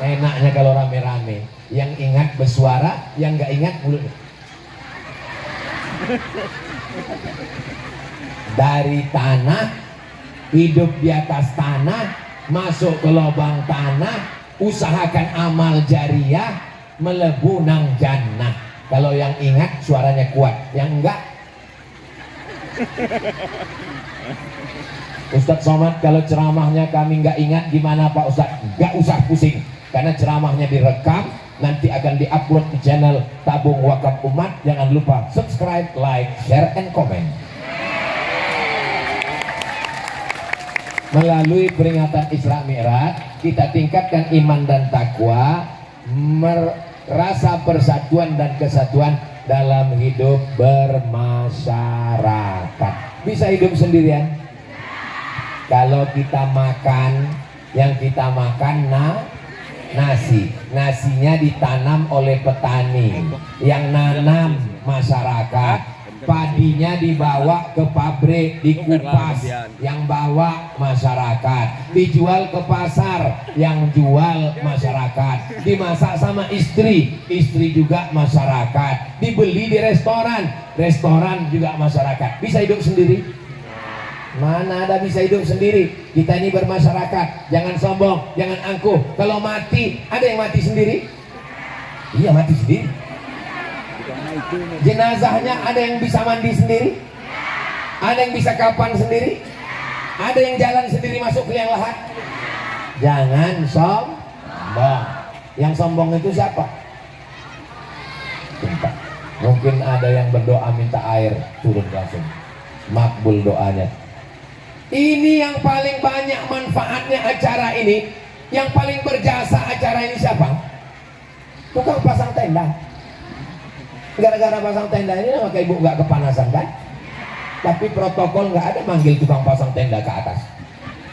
enaknya kalau rame-rame, yang ingat bersuara, yang nggak ingat mulut. Dari tanah, hidup di atas tanah, masuk ke lubang tanah, usahakan amal jariyah, melebu nang jannah. Kalau yang ingat suaranya kuat, yang enggak. Ustadz Somad kalau ceramahnya kami nggak ingat gimana Pak Ustadz? Nggak usah pusing, karena ceramahnya direkam, nanti akan diupload di channel Tabung Wakaf Umat. Jangan lupa subscribe, like, share, and comment. Melalui peringatan Isra Mi'raj, kita tingkatkan iman dan takwa, rasa persatuan dan kesatuan dalam hidup bermasyarakat. Bisa hidup sendirian? Kalau kita makan, yang kita makan nasi, nasinya ditanam oleh petani, yang nanam masyarakat, padinya dibawa ke pabrik, dikupas, yang bawa masyarakat, dijual ke pasar, yang jual masyarakat, dimasak sama istri, istri juga masyarakat, dibeli di restoran, restoran juga masyarakat. Bisa hidup sendiri? Mana ada bisa hidup sendiri? Kita ini bermasyarakat, jangan sombong, jangan angkuh. Kalau mati, ada yang mati sendiri? Iya, mati sendiri. Jenazahnya ada yang bisa mandi sendiri? Ada yang bisa kapan sendiri? Ada yang jalan sendiri masuk ke liang lahat? Jangan sombong. Yang sombong itu siapa? Mungkin ada yang berdoa minta air turun langsung, makbul doanya. Ini yang paling banyak manfaatnya acara ini, yang paling berjasa acara ini siapa? Tukang pasang tenda. Gara-gara pasang tenda ini maka ibu nggak kepanasan kan? Tapi protokol nggak ada manggil tukang pasang tenda ke atas.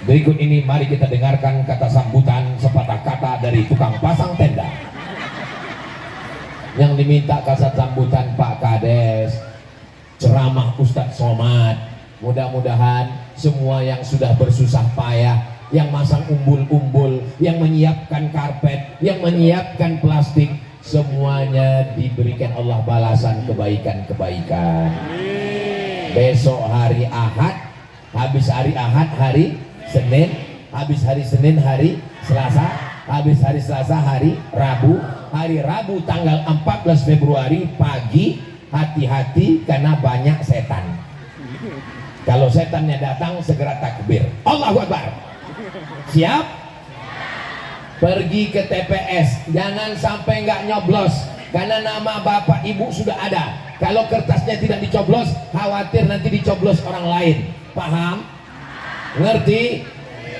Berikut ini mari kita dengarkan kata sambutan sepatah kata dari tukang pasang tenda. Yang diminta kasat sambutan Pak Kades, ceramah Ustadz Somad. Mudah-mudahan semua yang sudah bersusah payah, yang masang umbul-umbul, yang menyiapkan karpet, yang menyiapkan plastik, semuanya diberikan Allah balasan kebaikan-kebaikan. Besok hari Ahad, habis hari Ahad hari Senin, habis hari Senin hari Selasa, habis hari Selasa hari Rabu. Hari Rabu tanggal 14 Februari pagi, hati-hati karena banyak setan. Kalau setannya datang segera takbir, Allahu Akbar. Siap? Pergi ke TPS, jangan sampai nggak nyoblos karena nama bapak ibu sudah ada. Kalau kertasnya tidak dicoblos, khawatir nanti dicoblos orang lain. Paham? Ngerti?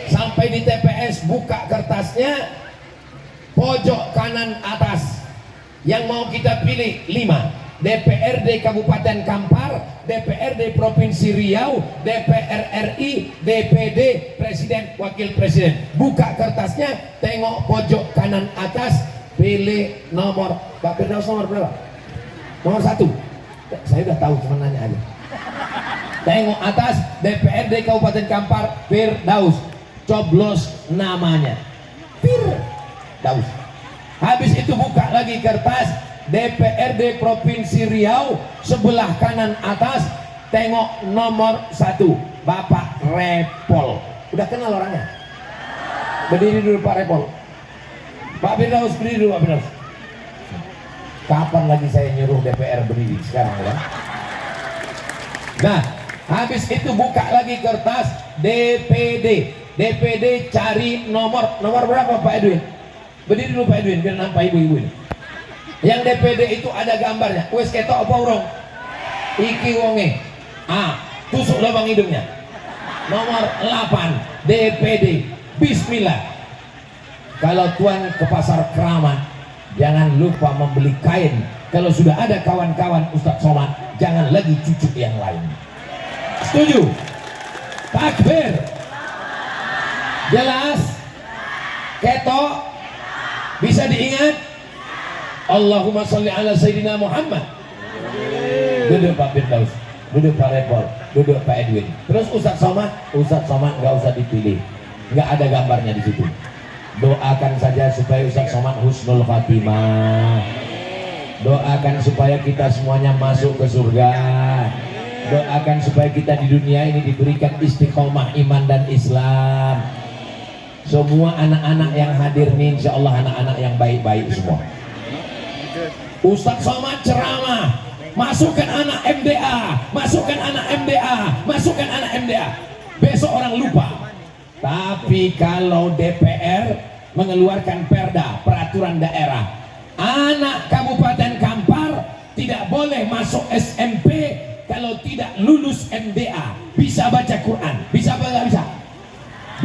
Sampai di TPS, buka kertasnya, pojok kanan atas yang mau kita pilih 5: DPRD Kabupaten Kampar, DPRD Provinsi Riau, DPR RI, DPD, Presiden, Wakil Presiden. Buka kertasnya, tengok pojok kanan atas, pilih nomor. Pak Firdaus nomor berapa? Nomor 1. Saya udah tahu, cuma nanya aja. Tengok atas, DPRD Kabupaten Kampar, Firdaus. Coblos namanya, Firdaus. Habis itu buka lagi kertas, DPRD Provinsi Riau, sebelah kanan atas, tengok nomor 1, Bapak Repol. Udah kenal orangnya? Berdiri dulu Pak Repol. Pak Firdaus berdiri dulu Pak Firdaus. Kapan lagi saya nyuruh DPR berdiri? Sekarang ya. Nah, habis itu buka lagi kertas DPD. DPD cari nomor berapa Pak Edwin? Berdiri dulu Pak Edwin biar nampak ibu-ibu ini. Yang DPD itu ada gambarnya. Wes ketok apa urung? Iki wonge. Tusuk lubang hidungnya. Nomor 8 DPD. Bismillah. Kalau tuan ke pasar Keramat, jangan lupa membeli kain. Kalau sudah ada kawan-kawan Ustadz Somad, jangan lagi cucuk yang lain. Setuju? Takbir. Jelas? Ketok? Bisa diingat? Allahumma sholli ala Sayyidina Muhammad. Duduk Pak Firdaus, duduk Pak Repol, duduk Pak Edwin. Terus Ustadz Somad nggak usah dipilih, nggak ada gambarnya di situ. Doakan saja supaya Ustadz Somad husnul khatimah. Doakan supaya kita semuanya masuk ke surga. Doakan supaya kita di dunia ini diberikan istiqomah iman dan Islam. Semua anak-anak yang hadir nih, insya Allah anak-anak yang baik-baik semua. Ustadz Somad ceramah, masukkan anak MDA, masukkan anak MDA, masukkan anak MDA. Besok orang lupa. Tapi kalau DPR mengeluarkan perda, peraturan daerah, anak Kabupaten Kampar tidak boleh masuk SMP kalau tidak lulus MDA. Bisa baca Quran, bisa apa nggak bisa?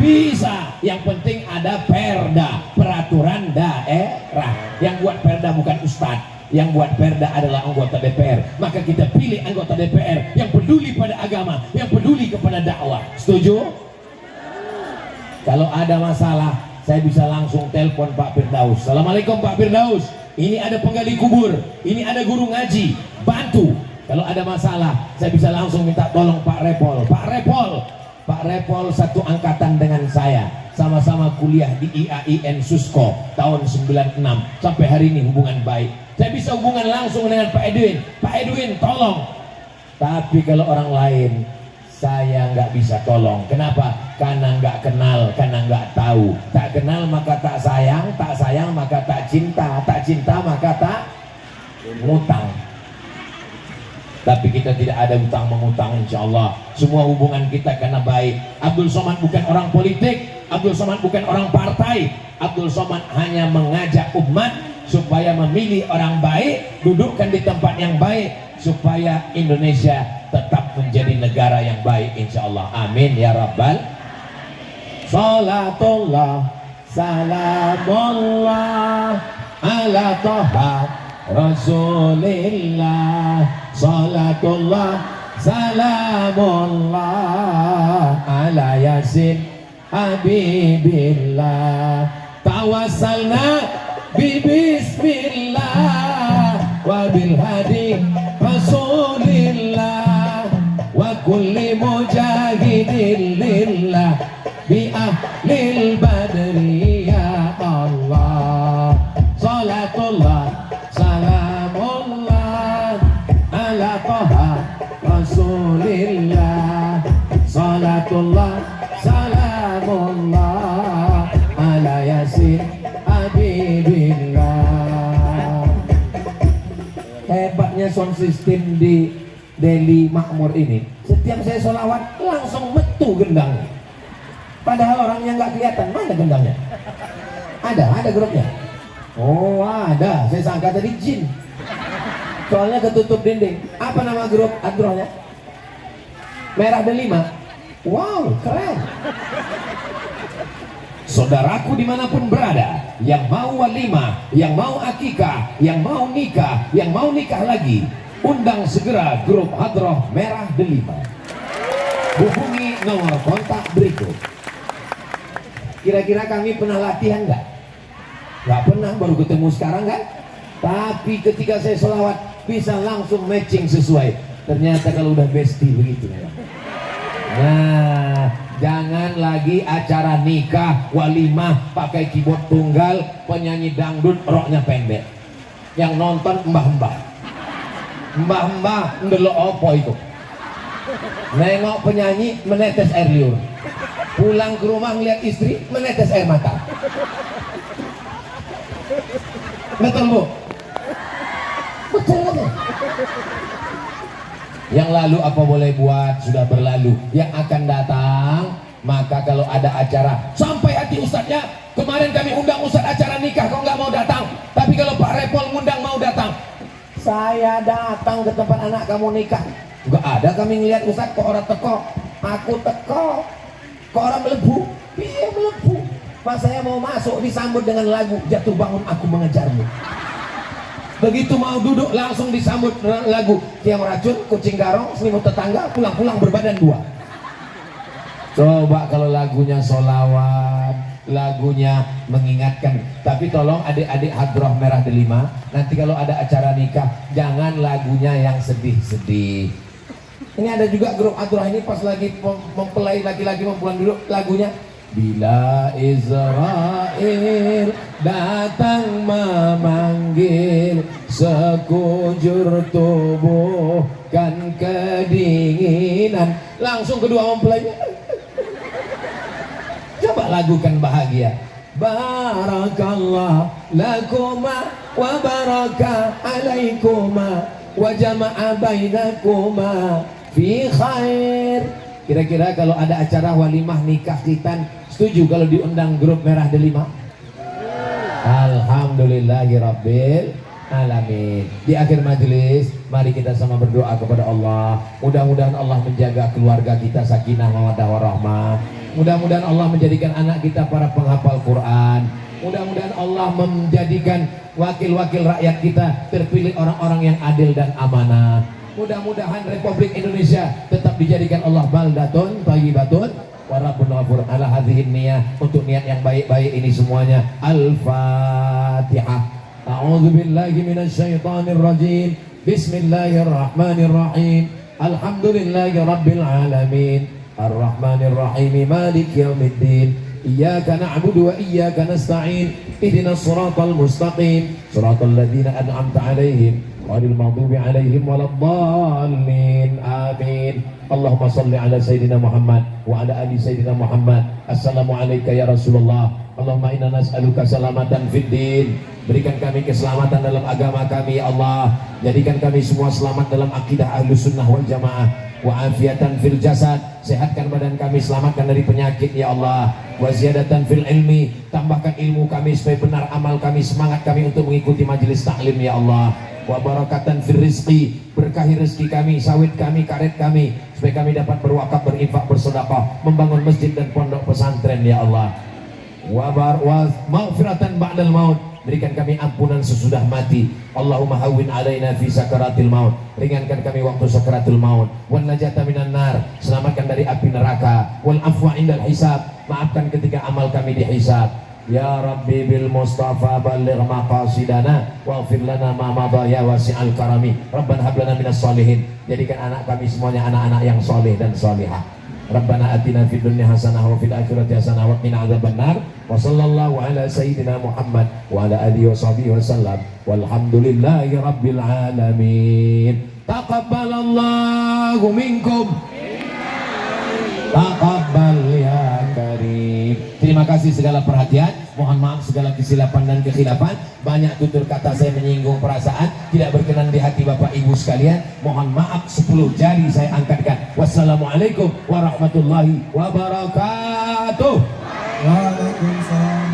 Bisa. Yang penting ada perda, peraturan daerah. Yang buat perda bukan ustadz, yang buat perda adalah anggota DPR. Maka kita pilih anggota DPR yang peduli pada agama, yang peduli kepada dakwah. Setuju? Kalau ada masalah, saya bisa langsung telepon Pak Firdaus. Assalamualaikum Pak Firdaus, ini ada penggali kubur, ini ada guru ngaji, bantu. Kalau ada masalah, saya bisa langsung minta tolong Pak Repol. Pak Repol satu angkatan dengan saya, sama-sama kuliah di IAIN Susko tahun 96 sampai hari ini hubungan baik. Saya bisa hubungan langsung dengan Pak Edwin. Pak Edwin tolong. Tapi kalau orang lain saya nggak bisa tolong. Kenapa? Karena nggak kenal, karena nggak tahu. Tak kenal maka tak sayang maka tak cinta maka tak ngutang. Tapi kita tidak ada utang mengutang, insya Allah. Semua hubungan kita karena baik. Abdul Somad bukan orang politik, Abdul Somad bukan orang partai. Abdul Somad hanya mengajak umat supaya memilih orang baik, dudukkan di tempat yang baik, supaya Indonesia tetap menjadi negara yang baik, insya Allah. Amin ya Rabbal. Salatullah salamullah ala Toha Rasulillah, salatullah salamullah ala Yasin Habibillah, tawassalna bi bismillah wa bil hadi Rasulillah wa kulli mujahidin lillah bi ahlil badri ya Allah. Salatullah salamullah ala Toha Rasulillah, salatullah salamullah ala Yasin Habibillah. Hebatnya sound system di Deli Makmur ini. Tiap saya sholawat langsung metu gendangnya. Padahal orangnya nggak kelihatan. Mana gendangnya? Ada grupnya. Oh ada, saya sangka tadi jin. Soalnya ketutup dinding. Apa nama grup hadrohnya? Merah Delima. Wow, keren. Saudaraku dimanapun berada, yang mau walimah, yang mau akikah, yang mau nikah lagi, undang segera grup hadroh Merah Delima. Hubungi nomor kontak berikut. Kira-kira kami pernah latihan nggak? Nggak pernah, baru ketemu sekarang kan? Tapi ketika saya sholawat bisa langsung matching sesuai. Ternyata kalau udah bestie begitu. Nah, jangan lagi acara nikah, walimah pakai keyboard tunggal, penyanyi dangdut roknya pendek. Yang nonton mbah-mbah. Mbah-mbah ndelok opo itu. Nengok penyanyi menetes air liur. Pulang ke rumah ngeliat istri menetes air mata. Betul Bu? Betul aja. Yang lalu apa boleh buat, sudah berlalu. Yang akan datang, maka kalau ada acara, sampai hati ustadznya, kemarin kami undang ustadz acara nikah kok nggak mau datang, tapi kalau Pak Repol ngundang mau datang. Saya datang ke tempat anak kamu nikah, nggak ada kami ngeliat ustadz kok orang teko. Aku teko, kok orang melebu. Iya melebu. Pas saya mau masuk disambut dengan lagu Jatuh Bangun Aku Mengejarmu. Begitu mau duduk langsung disambut lagu Tiang Racun, Kucing Garong, Selimut Tetangga, Pulang-pulang Berbadan Dua. Coba kalau lagunya sholawat, lagunya mengingatkan. Tapi tolong adik-adik hadroh Merah Delima, nanti kalau ada acara nikah jangan lagunya yang sedih-sedih. Ini ada juga grup hadroh ini pas lagi mempelai laki-laki mempulang dulu lagunya Bila Israel datang memanggil, sekujur tubuh kan kedinginan. Langsung kedua mempelainya coba lagukan bahagia. Barakallah lakuma wa baraka alaikuma wa jama'a bainakuma fi khair. Kira-kira kalau ada acara walimah nikah khitan, setuju kalau diundang grup Merah Delima? Alhamdulillahirabbil alamin. Di akhir majelis, mari kita sama berdoa kepada Allah. Mudah-mudahan Allah menjaga keluarga kita sakinah mawaddah warahmah. Mudah-mudahan Allah menjadikan anak kita para penghafal Quran. Mudah-mudahan Allah menjadikan wakil-wakil rakyat kita terpilih orang-orang yang adil dan amanah. Mudah-mudahan Republik Indonesia tetap dijadikan Allah baldatun thayyibatun wa rabbun ghafur. Ala hadhihi niyah, untuk niat yang baik-baik ini semuanya. Al-Fatihah. A'udzu billahi minasyaitonir rajim. Bismillahirrahmanirrahim. Alhamdulillahi rabbil alamin. Ar-Rahmanir Rahim. Maliki yaumiddin. Iyyaka na'budu wa iyyaka nasta'in. Ihdinas siratal mustaqim. Siratal ladzina an'amta 'alaihim ghairil maghdubi 'alaihim waladdallin. Amin. Allahumma shalli ala sayyidina Muhammad wa ala ali sayyidina Muhammad. Assalamu alayka ya Rasulullah. Allahumma inna nas'aluka salamatan fid din. Berikan kami keselamatan dalam agama kami ya Allah. Jadikan kami semua selamat dalam akidah Ahlus Sunnah wal Jamaah. Wa afiatan fil jasad. Sehatkan badan kami, selamatkan dari penyakit ya Allah. Wa ziyadatan fil ilmi. Tambahkan ilmu kami supaya benar amal kami, semangat kami untuk mengikuti majelis taklim ya Allah. Wa barakatan fil rizqi. Berkahi rezeki kami, sawit kami, karet kami, supaya kami dapat berwakaf, berinfak, bersedekah, membangun masjid dan pondok pesantren ya Allah. Wa maghfiratan ba'dal maut. Berikan kami ampunan sesudah mati. Allahumma hawwin alaina fi sakaratil maut. Ringankan kami waktu sakaratul maut. Wan najata minan nar. Selamatkan dari api neraka. Wal afwa indal hisab. Maafkan ketika amal kami dihisab. Ya Rabbi bil Mustafa balligh maqasidana waghfir lana ma madha ya wasi'al karami. Rabbana hab lana minas solihin. Jadikan anak kami semuanya anak-anak yang soleh dan solihah. Rabbana atina fid dunya hasanah wa fil akhirati hasanah wa qina adzabannar. Wa sallallahu ala sayyidina Muhammad wa ala alihi washabihi wasallam. Walhamdulillahi rabbil alamin. Taqabbalallahu minkum. Taqabbal ya karim. Terima kasih segala perhatian. Mohon maaf segala kesilapan dan kekhilafan. Banyak tutur kata saya menyinggung perasaan, tidak berkenan di hati Bapak Ibu sekalian. Mohon maaf, 10 jari saya angkatkan. Wassalamualaikum warahmatullahi wabarakatuh. Waalaikumsalam.